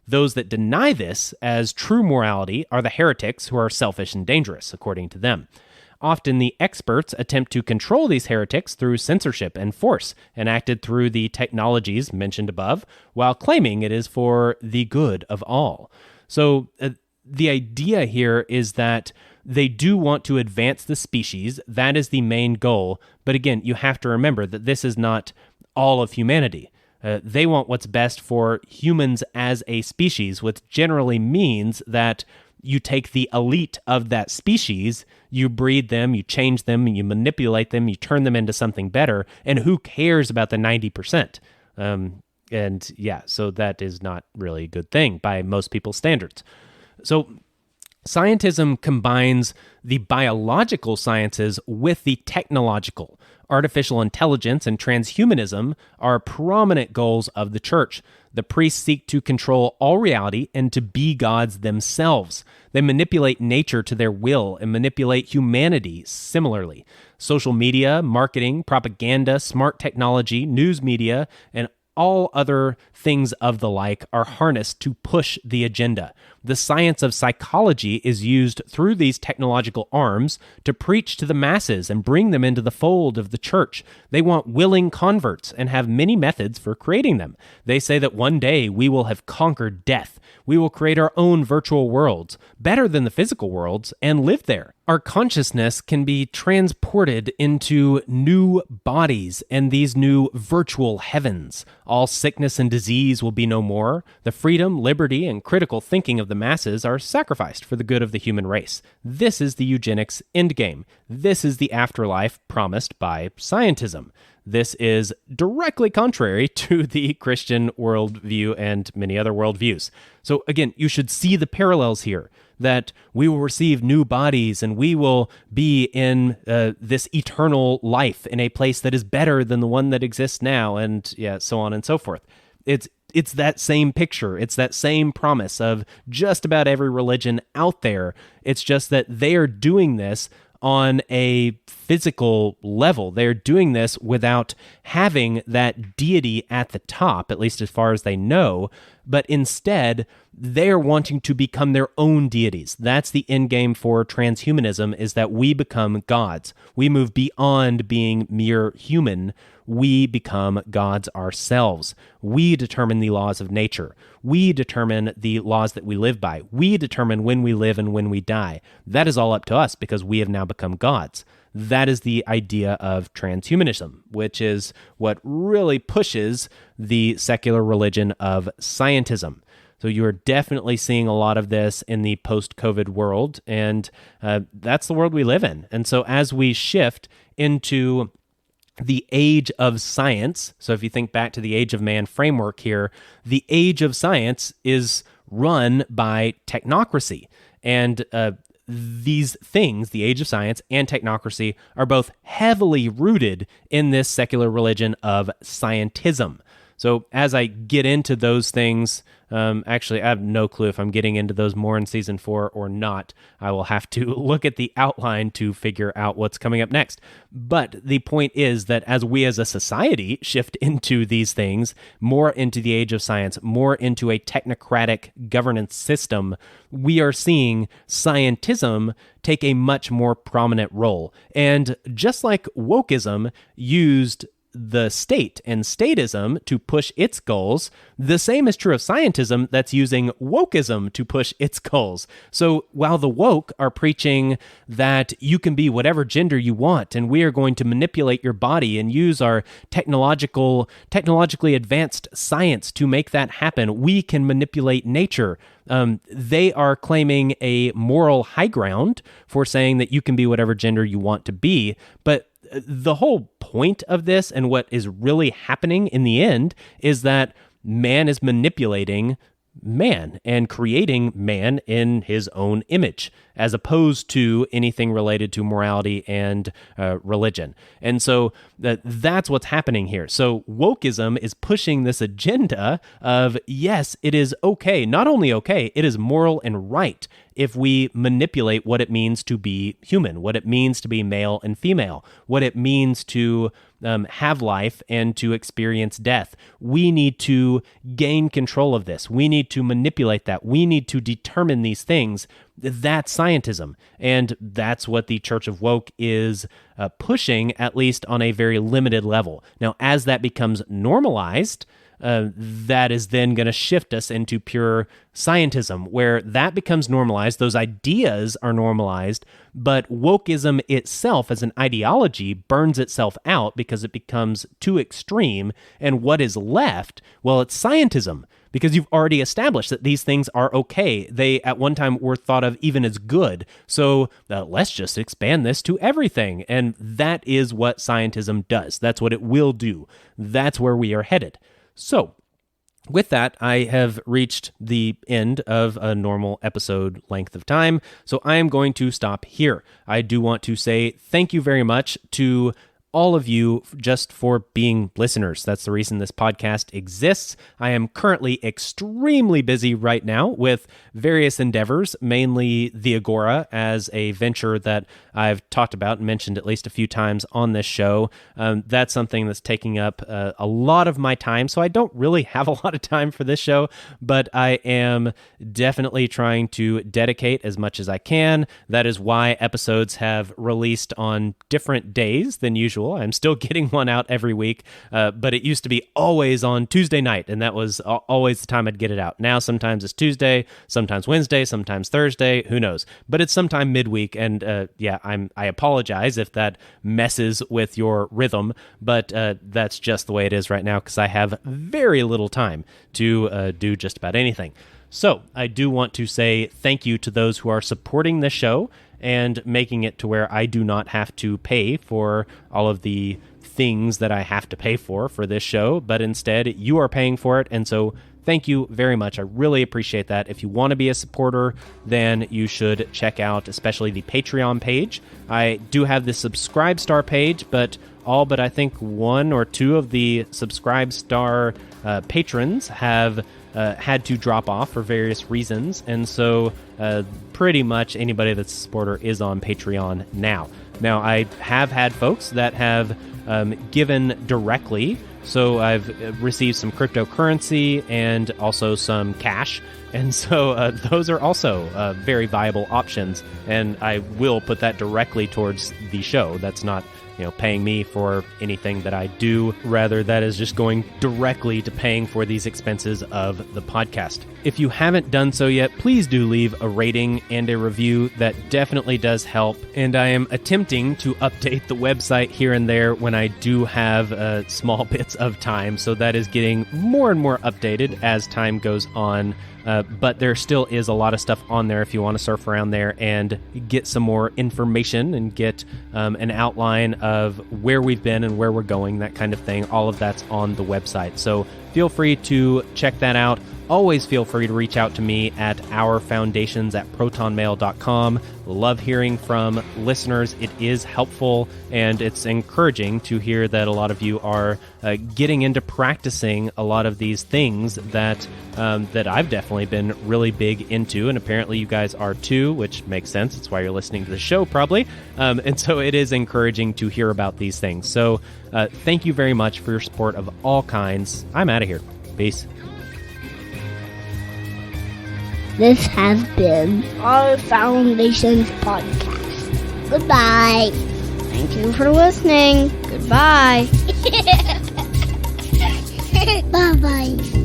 A: Those that deny this as true morality are the heretics who are selfish and dangerous, according to them. Often the experts attempt to control these heretics through censorship and force, enacted through the technologies mentioned above, while claiming it is for the good of all. So the idea here is that they do want to advance the species. That is the main goal. But again, you have to remember that this is not all of humanity. They want what's best for humans as a species, which generally means that you take the elite of that species, you breed them, you change them, you manipulate them, you turn them into something better, and who cares about the 90%? And yeah, so that is not really a good thing by most people's standards. So scientism combines the biological sciences with the technological. Artificial intelligence and transhumanism are prominent goals of the church. The priests seek to control all reality and to be gods themselves. They manipulate nature to their will and manipulate humanity similarly. Social media, marketing, propaganda, smart technology, news media, and all other things of the like are harnessed to push the agenda. The science of psychology is used through these technological arms to preach to the masses and bring them into the fold of the church. They want willing converts and have many methods for creating them. They say that one day we will have conquered death. We will create our own virtual worlds, better than the physical worlds, and live there. our consciousness can be transported into new bodies and these new virtual heavens. All sickness and disease will be no more. The freedom, liberty, and critical thinking of the masses are sacrificed for the good of the human race. This is the eugenics endgame. This is the afterlife promised by scientism. This is directly contrary to the Christian worldview and many other worldviews. So again, you should see the parallels here, that we will receive new bodies and we will be in this eternal life in a place that is better than the one that exists now, and so on and so forth. It's that same picture. It's that same promise of just about every religion out there. It's just that they are doing this on a physical level. They're doing this without having that deity at the top, at least as far as they know, but instead they're wanting to become their own deities. That's the end game for transhumanism, is that we become gods. We move beyond being mere human. We become gods ourselves. We determine the laws of nature. We determine the laws that we live by. We determine when we live and when we die. That is all up to us because we have now become gods. That is the idea of transhumanism, which is what really pushes the secular religion of scientism. So you are definitely seeing a lot of this in the post-COVID world, and that's the world we live in. And so as we shift into the age of science, so if you think back to the age of man framework here, the age of science is run by technocracy. And these things, the age of science and technocracy, are both heavily rooted in this secular religion of scientism. So as I get into those things, actually, I have no clue if I'm getting into those more in Season 4 or not. I will have to look at the outline to figure out what's coming up next. But the point is that as we as a society shift into these things, more into the age of science, more into a technocratic governance system, we are seeing scientism take a much more prominent role. And just like wokeism used the state and statism to push its goals, the same is true of scientism that's using wokeism to push its goals. So while the woke are preaching that you can be whatever gender you want and we are going to manipulate your body and use our technologically advanced science to make that happen, we can manipulate nature. They are claiming a moral high ground for saying that you can be whatever gender you want to be, but the whole point of this and what is really happening in the end is that man is manipulating man and creating man in his own image, as opposed to anything related to morality and religion. And so that's what's happening here. So wokeism is pushing this agenda of, yes, it is okay, not only okay, it is moral and right if we manipulate what it means to be human, what it means to be male and female, what it means to have life and to experience death. We need to gain control of this. We need to manipulate that. We need to determine these things. That's scientism. And that's what the Church of Woke is pushing, at least on a very limited level. Now, as that becomes normalized, that is then going to shift us into pure scientism, where that becomes normalized. Those ideas are normalized, but wokeism itself as an ideology burns itself out because it becomes too extreme. And what is left? Well, it's scientism, because you've already established that these things are okay. They at one time were thought of even as good. So let's just expand this to everything. And that is what scientism does. That's what it will do. That's where we are headed. So, with that, I have reached the end of a normal episode length of time, so I am going to stop here. I do want to say thank you very much to all of you just for being listeners. That's the reason this podcast exists. I am currently extremely busy right now with various endeavors, mainly the Agora as a venture that I've talked about and mentioned at least a few times on this show. That's something that's taking up a lot of my time, so I don't really have a lot of time for this show, but I am definitely trying to dedicate as much as I can. That is why episodes have released on different days than usual schedule. I'm still getting one out every week, but it used to be always on Tuesday night, and that was always the time I'd get it out. Now sometimes it's Tuesday, sometimes Wednesday, sometimes Thursday, who knows? But it's sometime midweek, and I apologize if that messes with your rhythm, but that's just the way it is right now because I have very little time to do just about anything. So I do want to say thank you to those who are supporting the show and making it to where I do not have to pay for all of the things that I have to pay for this show, but instead you are paying for it. And so thank you very much. I really appreciate that. If you want to be a supporter, then you should check out especially the Patreon page. I do have the Subscribe Star page, but I think one or two of the Subscribe Star patrons have had to drop off for various reasons, and so pretty much anybody that's a supporter is on Patreon now. Now, I have had folks that have given directly, so I've received some cryptocurrency and also some cash, and so those are also very viable options, and I will put that directly towards the show. That's not paying me for anything that I do. Rather, that is just going directly to paying for these expenses of the podcast. If you haven't done so yet, please do leave a rating and a review. That definitely does help. And I am attempting to update the website here and there when I do have small bits of time. So that is getting more and more updated as time goes on. But there still is a lot of stuff on there if you want to surf around there and get some more information and get an outline of where we've been and where we're going, that kind of thing. All of that's on the website. So feel free to check that out. Always feel free to reach out to me at ourfoundations@protonmail.com. Love hearing from listeners. It is helpful, and it's encouraging to hear that a lot of you are getting into practicing a lot of these things that I've definitely been really big into, and apparently you guys are too, which makes sense. That's why you're listening to the show, probably. And so it is encouraging to hear about these things. So thank you very much for your support of all kinds. I'm out of here. Peace.
B: This has been Our Foundations Podcast. Goodbye.
C: Thank you for listening. Goodbye.
B: Bye-bye.